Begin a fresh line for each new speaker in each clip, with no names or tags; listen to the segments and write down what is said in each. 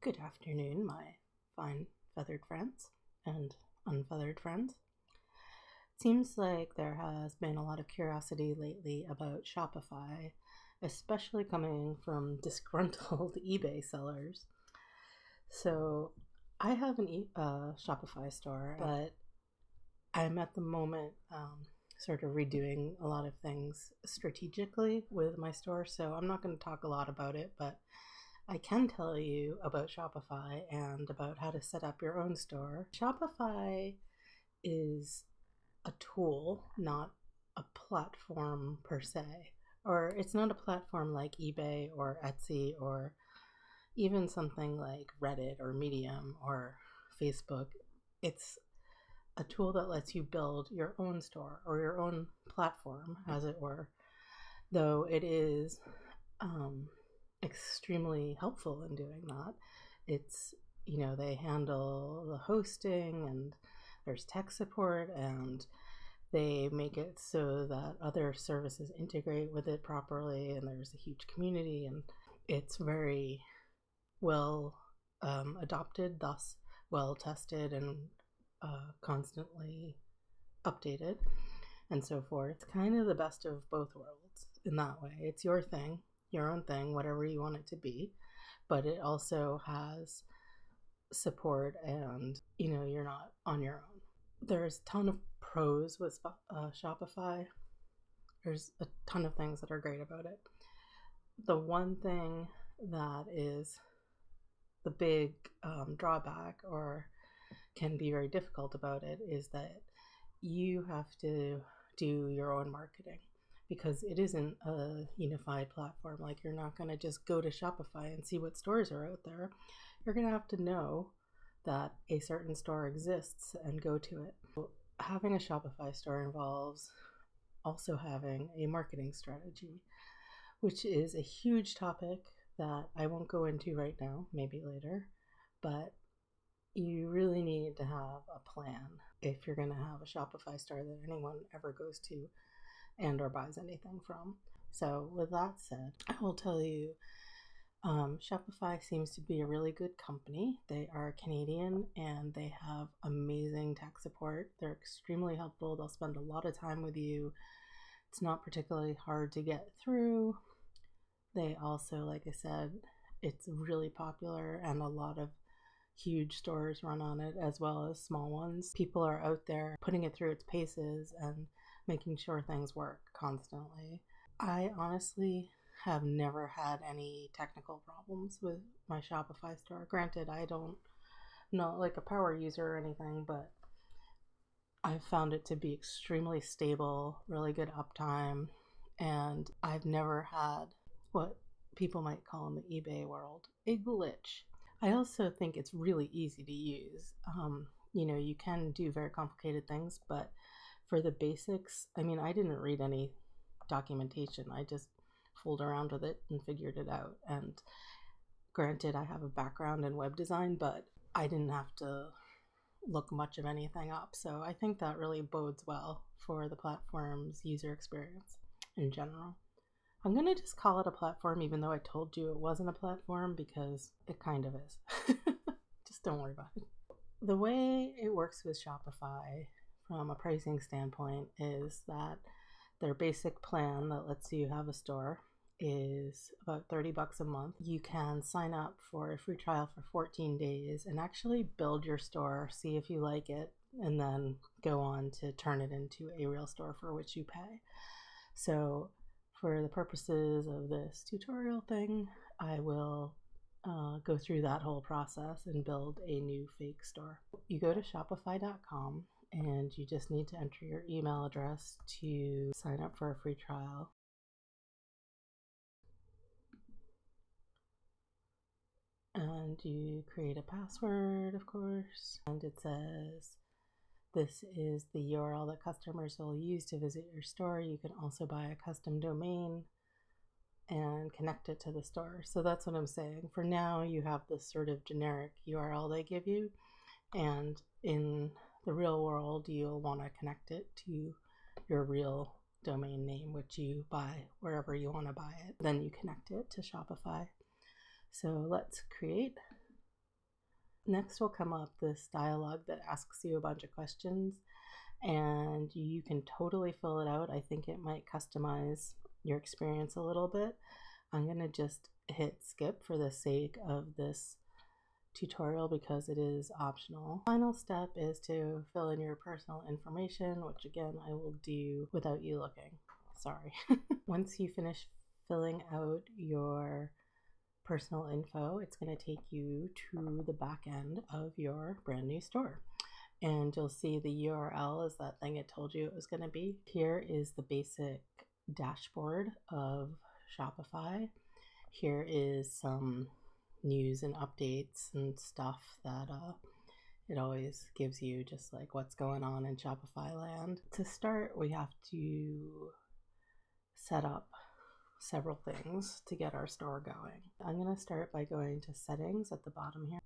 Good afternoon, my fine feathered friends and unfeathered friends. It seems like there has been a lot of curiosity lately about Shopify, especially coming from disgruntled eBay sellers. So I have a Shopify store, but I'm at the moment sort of redoing a lot of things strategically with my store, so I'm not going to talk a lot about it, but I can tell you about Shopify and about how to set up your own store. Shopify is a tool, not a platform per se. Or it's not a platform like eBay or Etsy or even something like Reddit or Medium or Facebook. It's a tool that lets you build your own store or your own platform, as it were, though it is extremely helpful in doing that. It's, they handle the hosting and there's tech support and they make it so that other services integrate with it properly, and there's a huge community, and it's very well adopted, thus well tested and constantly updated and so forth. It's kind of the best of both worlds in that way. It's your thing, your own thing, whatever you want it to be, but it also has support and you're not on your own. There's a ton of pros with Shopify. There's a ton of things that are great about it. The one thing that is the big drawback or can be very difficult about it is that you have to do your own marketing, because it isn't a unified platform. Like, you're not going to just go to Shopify and see what stores are out there. You're going to have to know that a certain store exists and go to it. Having a Shopify store involves also having a marketing strategy, which is a huge topic that I won't go into right now, maybe later, but you really need to have a plan if you're going to have a Shopify store that anyone ever goes to and or buys anything from. So with that said, I will tell you, Shopify seems to be a really good company. They are Canadian and they have amazing tech support. They're extremely helpful. They'll spend a lot of time with you. It's not particularly hard to get through. They also, like I said, it's really popular and a lot of huge stores run on it as well as small ones. People are out there putting it through its paces and making sure things work constantly. I honestly have never had any technical problems with my Shopify store. Granted, I don't know like a power user or anything, but I've found it to be extremely stable, really good uptime, and I've never had what people might call in the eBay world a glitch. I also think it's really easy to use. You can do very complicated things, but for the basics, I didn't read any documentation. I just fooled around with it and figured it out. And granted, I have a background in web design, but I didn't have to look much of anything up. So I think that really bodes well for the platform's user experience in general. I'm going to just call it a platform, even though I told you it wasn't a platform, because it kind of is. Just don't worry about it. The way it works with Shopify from a pricing standpoint is that their basic plan that lets you have a store is about $30 a month. You can sign up for a free trial for 14 days and actually build your store, see if you like it, and then go on to turn it into a real store for which you pay. So for the purposes of this tutorial thing, I will go through that whole process and build a new fake store. You go to shopify.com and you just need to enter your email address to sign up for a free trial. And you create a password, of course, and it says this is the URL that customers will use to visit your store. You can also buy a custom domain and connect it to the store. So that's what I'm saying. For now, you have this sort of generic URL they give you, and in the real world, you'll want to connect it to your real domain name, which you buy wherever you want to buy it. Then you connect it to Shopify. So let's create Next will come up this dialogue that asks you a bunch of questions, and you can totally fill it out. I think it might customize your experience a little bit. I'm going to just hit skip for the sake of this tutorial because it is optional. Final step is to fill in your personal information, which again I will do without you looking. Sorry. Once you finish filling out your personal info, it's going to take you to the back end of your brand new store. And you'll see the URL is that thing it told you it was going to be. Here is the basic dashboard of Shopify. Here is some news and updates and stuff that it always gives you, just like what's going on in Shopify land. To start, we have to set up several things to get our store going. I'm going to start by going to settings at the bottom here.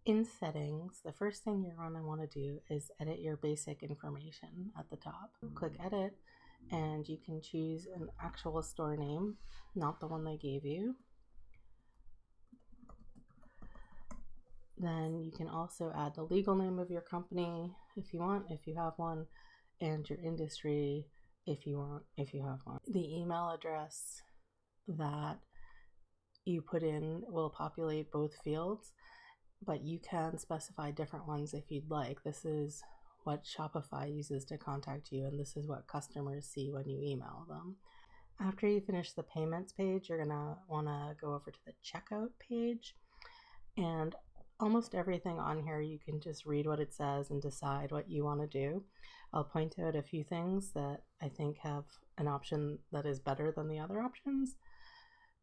In settings, the first thing you're going to want to do is edit your basic information at the top. Click edit, and you can choose an actual store name, not the one they gave you. Then you can also add the legal name of your company if you want, if you have one, and your industry if you want, if you have one. The email address that you put in will populate both fields, but you can specify different ones if you'd like. This is what Shopify uses to contact you, and this is what customers see when you email them. After you finish the payments page, you're gonna wanna go over to the checkout page, and almost everything on here you can just read what it says and decide what you want to do. I'll point out a few things that I think have an option that is better than the other options.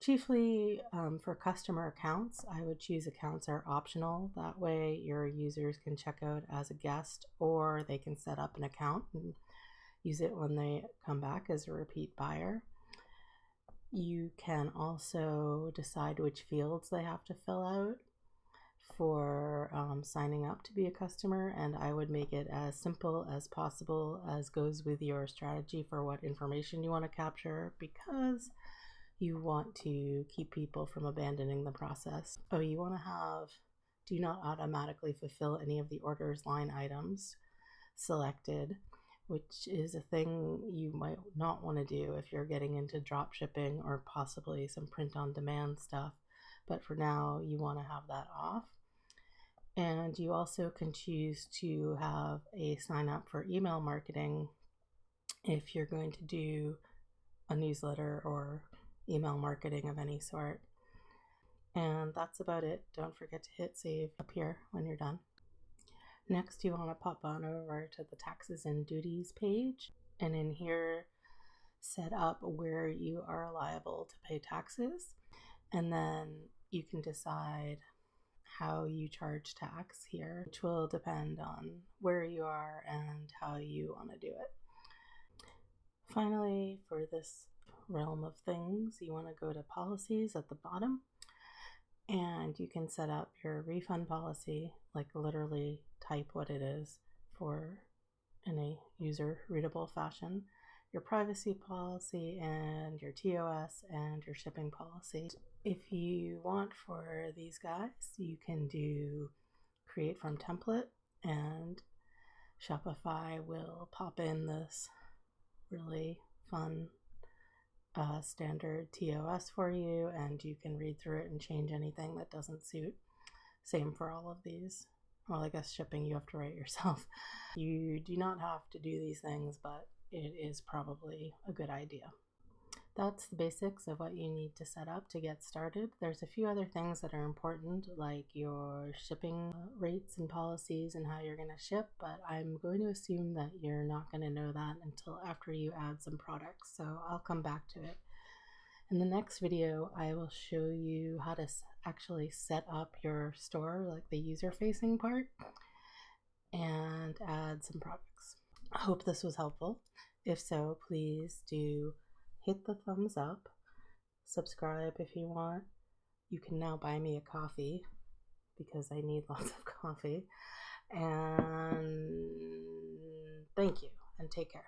Chiefly for customer accounts, I would choose accounts are optional. That way your users can check out as a guest, or they can set up an account and use it when they come back as a repeat buyer. You can also decide which fields they have to fill out for signing up to be a customer, and I would make it as simple as possible, as goes with your strategy for what information you want to capture, because you want to keep people from abandoning the process. Oh, you want to have do not automatically fulfill any of the orders line items selected, which is a thing you might not want to do if you're getting into drop shipping or possibly some print on demand stuff. But for now, you want to have that off. And you also can choose to have a sign up for email marketing if you're going to do a newsletter or email marketing of any sort. And that's about it. Don't forget to hit save up here when you're done. Next, you want to pop on over to the taxes and duties page, and in here set up where you are liable to pay taxes, and then you can decide how you charge tax here, which will depend on where you are and how you want to do it. Finally, for this realm of things, you want to go to policies at the bottom, and you can set up your refund policy, like literally type what it is for in a user readable fashion, your privacy policy, and your TOS, and your shipping policy. If you want for these guys, you can do create from template, and Shopify will pop in this really fun standard TOS for you, and you can read through it and change anything that doesn't suit. Same for all of these. Well, I guess shipping you have to write yourself. You do not have to do these things, but it is probably a good idea. That's the basics of what you need to set up to get started. There's a few other things that are important, like your shipping rates and policies and how you're going to ship, but I'm going to assume that you're not going to know that until after you add some products, so I'll come back to it. In the next video, I will show you how to actually set up your store, like the user-facing part, and add some products. I hope this was helpful. If so, please do hit the thumbs up, subscribe if you want. You can now buy me a coffee because I need lots of coffee. And thank you, and take care.